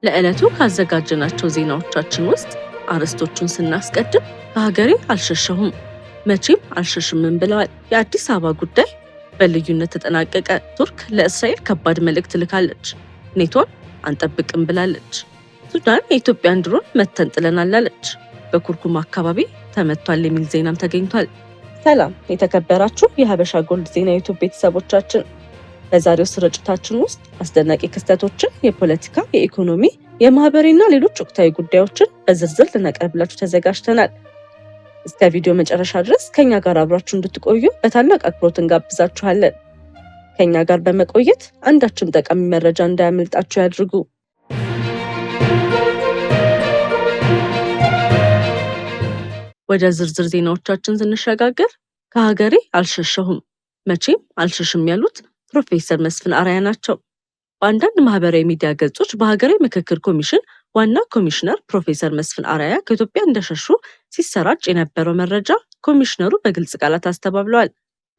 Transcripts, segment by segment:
ለዕለቱ ካዘጋጀናቸው ዜናዎቻችን ውስጥ አርዕስቶቹን ስናስቀድም ከሀገሬ አልሸሸሁም መቼም አልሸሽምም ብለዋል። የአዲስ አበባ ጉዳይ በልዩነት ተጠናቀቀ። ቱርክ ለእስራኤል ከባድ መልእክት ልካለች። ኔቶን አንጠብቅም ብላለች። ሱዳን የኢትዮጵያን ድሮን መተን ጥለናል አለች። በኩርኩም አካባቢ ተመቷል የሚል ዜናም ተገኝቷል። ሰላም የተከበራችሁ የሀበሻ ጎልድ ዜና ዩቲዩብ ቤተሰቦቻችን፣ በዛሬው ስርጭታችን ውስጥ አስደናቂ ክስተቶችን፣ የፖለቲካ፣ የኢኮኖሚ፣ የማህበራዊና ሌሎች ወቅታዊ ጉዳዮችን በዝርዝር ልናቀርብላችሁ ተዘጋጅተናል። እስከ ቪዲዮ መጨረሻ ድረስ ከኛ ጋር አብራችሁ እንድትቆዩ በታላቅ አክብሮት እንጋብዛችኋለን። ከኛ ጋር በመቆየት አንዳችም ጠቃሚ መረጃ እንዳያመልጣችሁ ያድርጉ። ወደ ዝርዝር ዜናዎቻችን ስንሸጋገር ከሀገሬ አልሸሸሁም መቼም አልሸሽም ያሉት ፕሮፌሰር መስፍን አርአያ ናቸው። በአንዳንድ ማህበራዊ ሚዲያ ገጾች በሀገራዊ ምክክር ኮሚሽን ዋና ኮሚሽነር ፕሮፌሰር መስፍን አርአያ ከኢትዮጵያ እንደሸሹ ሲሰራጭ የነበረው መረጃ ኮሚሽነሩ በግልጽ ቃላት አስተባብለዋል።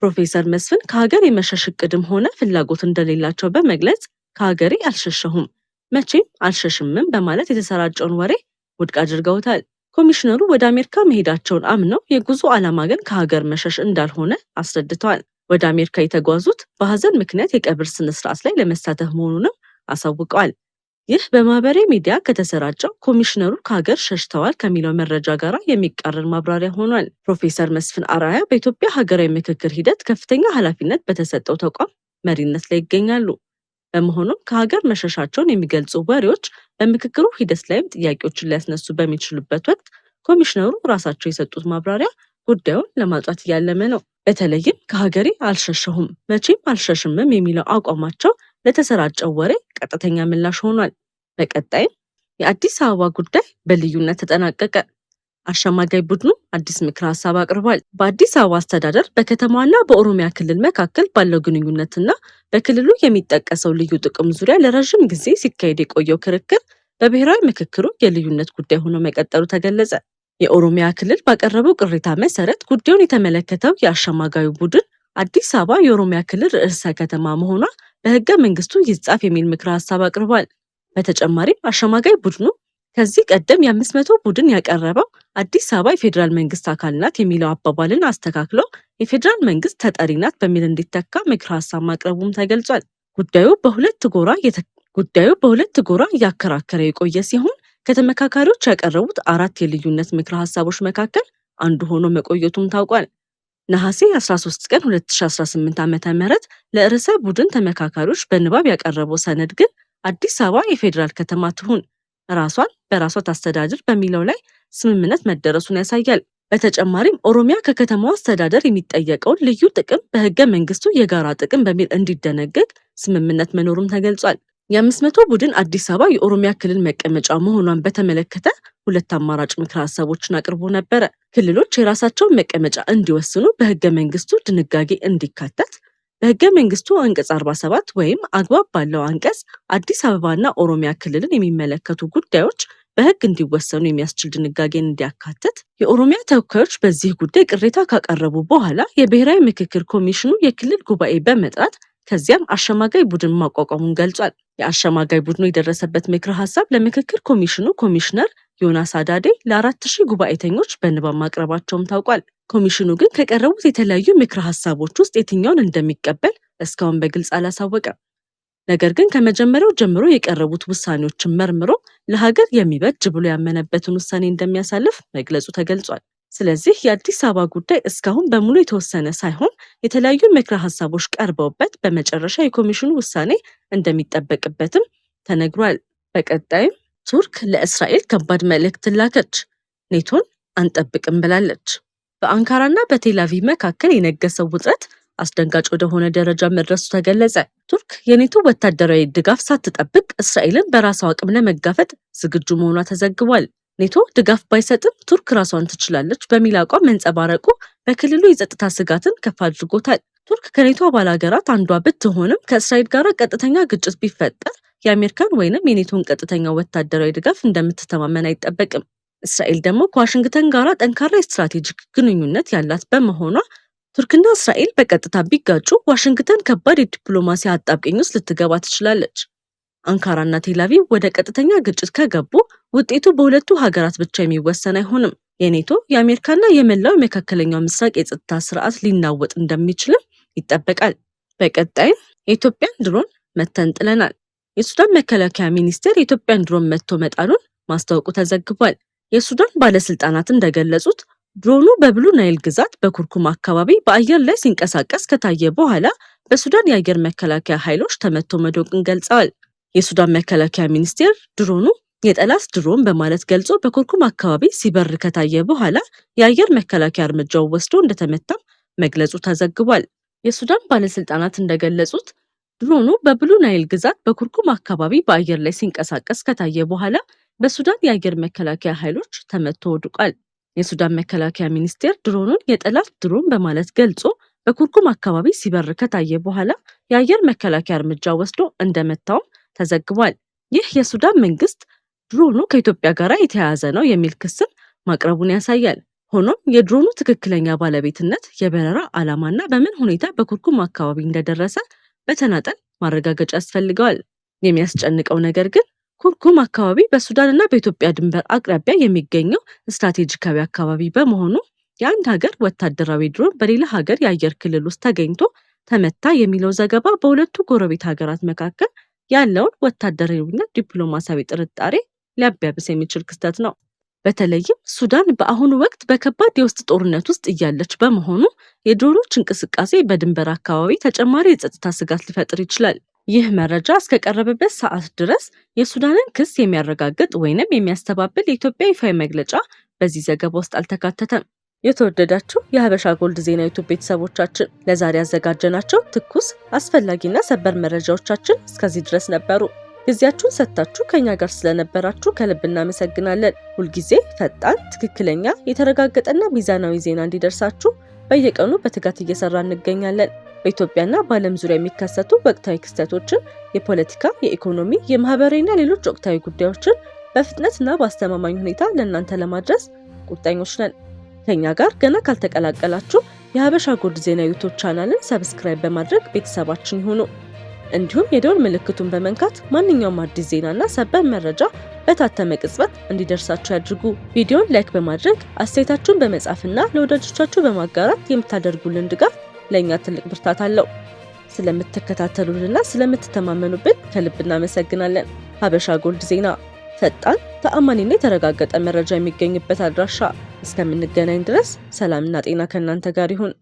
ፕሮፌሰር መስፍን ከሀገር የመሸሽ እቅድም ሆነ ፍላጎት እንደሌላቸው በመግለጽ ከሀገሬ አልሸሸሁም መቼም አልሸሽምም በማለት የተሰራጨውን ወሬ ውድቅ አድርገውታል። ኮሚሽነሩ ወደ አሜሪካ መሄዳቸውን አምነው የጉዞ ዓላማ ግን ከሀገር መሸሽ እንዳልሆነ አስረድተዋል። ወደ አሜሪካ የተጓዙት በሀዘን ምክንያት የቀብር ስነስርዓት ላይ ለመሳተፍ መሆኑንም አሳውቀዋል። ይህ በማህበራዊ ሚዲያ ከተሰራጨው ኮሚሽነሩ ከሀገር ሸሽተዋል ከሚለው መረጃ ጋር የሚቃረን ማብራሪያ ሆኗል። ፕሮፌሰር መስፍን አርአያ በኢትዮጵያ ሀገራዊ ምክክር ሂደት ከፍተኛ ኃላፊነት በተሰጠው ተቋም መሪነት ላይ ይገኛሉ። በመሆኑም ከሀገር መሸሻቸውን የሚገልጹ ወሬዎች በምክክሩ ሂደት ላይም ጥያቄዎችን ሊያስነሱ በሚችሉበት ወቅት ኮሚሽነሩ ራሳቸው የሰጡት ማብራሪያ ጉዳዩን ለማጥራት እያለመ ነው። በተለይም ከሀገሬ አልሸሸሁም መቼም አልሸሽምም የሚለው አቋማቸው ለተሰራጨው ወሬ ቀጥተኛ ምላሽ ሆኗል። በቀጣይም የአዲስ አበባ ጉዳይ በልዩነት ተጠናቀቀ። አሸማጋይ ቡድኑ አዲስ ምክረ ሀሳብ አቅርቧል። በአዲስ አበባ አስተዳደር በከተማዋና በኦሮሚያ ክልል መካከል ባለው ግንኙነትና በክልሉ የሚጠቀሰው ልዩ ጥቅም ዙሪያ ለረዥም ጊዜ ሲካሄድ የቆየው ክርክር በብሔራዊ ምክክሩ የልዩነት ጉዳይ ሆኖ መቀጠሉ ተገለጸ። የኦሮሚያ ክልል ባቀረበው ቅሬታ መሰረት ጉዳዩን የተመለከተው የአሸማጋዩ ቡድን አዲስ አበባ የኦሮሚያ ክልል ርዕሰ ከተማ መሆኗ በህገ መንግስቱ ይጻፍ የሚል ምክረ ሀሳብ አቅርቧል። በተጨማሪም አሸማጋይ ቡድኑ ከዚህ ቀደም የ500 ቡድን ያቀረበው አዲስ አበባ የፌዴራል መንግስት አካል ናት የሚለው አባባልን አስተካክሎ የፌዴራል መንግስት ተጠሪ ናት በሚል እንዲተካ ምክረ ሀሳብ ማቅረቡም ተገልጿል። ጉዳዩ በሁለት ጎራ እያከራከረ የቆየ ሲሆን ከተመካካሪዎች ያቀረቡት 4 የልዩነት ምክረ ሀሳቦች መካከል አንዱ ሆኖ መቆየቱም ታውቋል። ነሐሴ 13 ቀን 2018 ዓ.ም ለርዕሰ ቡድን ተመካካሪዎች በንባብ ያቀረበው ሰነድ ግን አዲስ አበባ የፌዴራል ከተማ ትሁን፣ ራሷን በራሷ ታስተዳድር በሚለው ላይ ስምምነት መደረሱን ያሳያል። በተጨማሪም ኦሮሚያ ከከተማዋ አስተዳደር የሚጠየቀውን ልዩ ጥቅም በህገ መንግስቱ የጋራ ጥቅም በሚል እንዲደነገግ ስምምነት መኖሩም ተገልጿል። የ500 ቡድን አዲስ አበባ የኦሮሚያ ክልል መቀመጫ መሆኗን በተመለከተ 2 አማራጭ ምክረ ሀሳቦችን አቅርቦ ነበረ። ክልሎች የራሳቸውን መቀመጫ እንዲወስኑ በህገ መንግስቱ ድንጋጌ እንዲካተት፣ በህገ መንግስቱ አንቀጽ 47 ወይም አግባብ ባለው አንቀጽ አዲስ አበባና ኦሮሚያ ክልልን የሚመለከቱ ጉዳዮች በህግ እንዲወሰኑ የሚያስችል ድንጋጌን እንዲያካትት። የኦሮሚያ ተወካዮች በዚህ ጉዳይ ቅሬታ ካቀረቡ በኋላ የብሔራዊ ምክክር ኮሚሽኑ የክልል ጉባኤ በመጥራት ከዚያም አሸማጋይ ቡድን ማቋቋሙን ገልጿል። የአሸማጋይ ቡድኑ የደረሰበት ምክረ ሀሳብ ለምክክር ኮሚሽኑ ኮሚሽነር ዮናስ አዳዴ ለ4000 ጉባኤተኞች በንባብ ማቅረባቸውም ታውቋል። ኮሚሽኑ ግን ከቀረቡት የተለያዩ ምክረ ሀሳቦች ውስጥ የትኛውን እንደሚቀበል እስካሁን በግልጽ አላሳወቀም። ነገር ግን ከመጀመሪያው ጀምሮ የቀረቡት ውሳኔዎችን መርምሮ ለሀገር የሚበጅ ብሎ ያመነበትን ውሳኔ እንደሚያሳልፍ መግለጹ ተገልጿል። ስለዚህ የአዲስ አበባ ጉዳይ እስካሁን በሙሉ የተወሰነ ሳይሆን የተለያዩ ምክረ ሀሳቦች ቀርበውበት በመጨረሻ የኮሚሽኑ ውሳኔ እንደሚጠበቅበትም ተነግሯል። በቀጣይም ቱርክ ለእስራኤል ከባድ መልእክት ላከች። ኔቶን አንጠብቅም ብላለች። በአንካራና በቴል አቪቭ መካከል የነገሰው ውጥረት አስደንጋጭ ወደሆነ ደረጃ መድረሱ ተገለጸ። ቱርክ የኔቶ ወታደራዊ ድጋፍ ሳትጠብቅ እስራኤልን በራሷ አቅም ለመጋፈጥ ዝግጁ መሆኗ ተዘግቧል። ኔቶ ድጋፍ ባይሰጥም ቱርክ ራሷን ትችላለች በሚል አቋም መንጸባረቁ በክልሉ የጸጥታ ስጋትን ከፍ አድርጎታል። ቱርክ ከኔቶ አባል ሀገራት አንዷ ብትሆንም ከእስራኤል ጋር ቀጥተኛ ግጭት ቢፈጠር የአሜሪካን ወይንም የኔቶን ቀጥተኛ ወታደራዊ ድጋፍ እንደምትተማመን አይጠበቅም። እስራኤል ደግሞ ከዋሽንግተን ጋር ጠንካራ ስትራቴጂክ ግንኙነት ያላት በመሆኗ ቱርክና እስራኤል በቀጥታ ቢጋጩ ዋሽንግተን ከባድ የዲፕሎማሲ አጣብቂኝ ውስጥ ልትገባ ትችላለች። አንካራና ቴልአቪቭ ወደ ቀጥተኛ ግጭት ከገቡ ውጤቱ በሁለቱ ሀገራት ብቻ የሚወሰን አይሆንም። የኔቶ የአሜሪካና የመላው የመካከለኛው ምስራቅ የጸጥታ ስርዓት ሊናወጥ እንደሚችልም ይጠበቃል። በቀጣይም የኢትዮጵያን ድሮን መተን ጥለናል። የሱዳን መከላከያ ሚኒስቴር የኢትዮጵያን ድሮን መቶ መጣሉን ማስታወቁ ተዘግቧል። የሱዳን ባለስልጣናት እንደገለጹት ድሮኑ በብሉ ናይል ግዛት በኩርኩም አካባቢ በአየር ላይ ሲንቀሳቀስ ከታየ በኋላ በሱዳን የአየር መከላከያ ኃይሎች ተመቶ መዶቅን ገልጸዋል። የሱዳን መከላከያ ሚኒስቴር ድሮኑ የጠላት ድሮን በማለት ገልጾ በኩርኩም አካባቢ ሲበር ከታየ በኋላ የአየር መከላከያ እርምጃው ወስዶ እንደተመታም መግለጹ ተዘግቧል። የሱዳን ባለስልጣናት እንደገለጹት ድሮኑ በብሉ ናይል ግዛት በኩርኩም አካባቢ በአየር ላይ ሲንቀሳቀስ ከታየ በኋላ በሱዳን የአየር መከላከያ ኃይሎች ተመቶ ወድቋል። የሱዳን መከላከያ ሚኒስቴር ድሮኑን የጠላት ድሮን በማለት ገልጾ በኩርኩም አካባቢ ሲበር ከታየ በኋላ የአየር መከላከያ እርምጃ ወስዶ እንደመታውም ተዘግቧል። ይህ የሱዳን መንግስት ድሮኑ ከኢትዮጵያ ጋር የተያያዘ ነው የሚል ክስም ማቅረቡን ያሳያል። ሆኖም የድሮኑ ትክክለኛ ባለቤትነት፣ የበረራ ዓላማና በምን ሁኔታ በኩርኩም አካባቢ እንደደረሰ በተናጠል ማረጋገጫ ያስፈልገዋል። የሚያስጨንቀው ነገር ግን ኩርኩም አካባቢ በሱዳንና በኢትዮጵያ ድንበር አቅራቢያ የሚገኘው ስትራቴጂካዊ አካባቢ በመሆኑ የአንድ ሀገር ወታደራዊ ድሮን በሌላ ሀገር የአየር ክልል ውስጥ ተገኝቶ ተመታ የሚለው ዘገባ በሁለቱ ጎረቤት ሀገራት መካከል ያለውን ወታደራዊና ዲፕሎማሲያዊ ጥርጣሬ ሊያባብስ የሚችል ክስተት ነው። በተለይም ሱዳን በአሁኑ ወቅት በከባድ የውስጥ ጦርነት ውስጥ እያለች በመሆኑ የድሮኖች እንቅስቃሴ በድንበር አካባቢ ተጨማሪ የጸጥታ ስጋት ሊፈጥር ይችላል። ይህ መረጃ እስከቀረበበት ሰዓት ድረስ የሱዳንን ክስ የሚያረጋግጥ ወይንም የሚያስተባብል የኢትዮጵያ ይፋዊ መግለጫ በዚህ ዘገባ ውስጥ አልተካተተም። የተወደዳችሁ የሀበሻ ጎልድ ዜና ዩቲዩብ ቤተሰቦቻችን ለዛሬ ያዘጋጀናቸው ትኩስ አስፈላጊና ሰበር መረጃዎቻችን እስከዚህ ድረስ ነበሩ። ጊዜያችሁን ሰጥታችሁ ከኛ ጋር ስለነበራችሁ ከልብ እናመሰግናለን። ሁልጊዜ ፈጣን፣ ትክክለኛ፣ የተረጋገጠና ሚዛናዊ ዜና እንዲደርሳችሁ በየቀኑ በትጋት እየሰራ እንገኛለን። በኢትዮጵያና በዓለም ዙሪያ የሚከሰቱ ወቅታዊ ክስተቶችን፣ የፖለቲካ፣ የኢኮኖሚ፣ የማህበራዊና ሌሎች ወቅታዊ ጉዳዮችን በፍጥነትና በአስተማማኝ ሁኔታ ለእናንተ ለማድረስ ቁርጠኞች ነን። ከኛ ጋር ገና ካልተቀላቀላችሁ የሀበሻ ጎልድ ዜና ዩቲዩብ ቻናልን ሰብስክራይብ በማድረግ ቤተሰባችን ይሁኑ። እንዲሁም የደወል ምልክቱን በመንካት ማንኛውም አዲስ ዜናና ሰበር መረጃ በታተመ ቅጽበት እንዲደርሳችሁ ያድርጉ። ቪዲዮን ላይክ በማድረግ አስተያየታችሁን በመጻፍና ለወዳጆቻችሁ በማጋራት የምታደርጉልን ድጋፍ ለእኛ ትልቅ ብርታት አለው። ስለምትከታተሉንና ስለምትተማመኑብን ከልብ እናመሰግናለን። ሀበሻ ጎልድ ዜና፣ ፈጣን፣ ተአማኒና የተረጋገጠ መረጃ የሚገኝበት አድራሻ። እስከምንገናኝ ድረስ ሰላምና ጤና ከእናንተ ጋር ይሁን።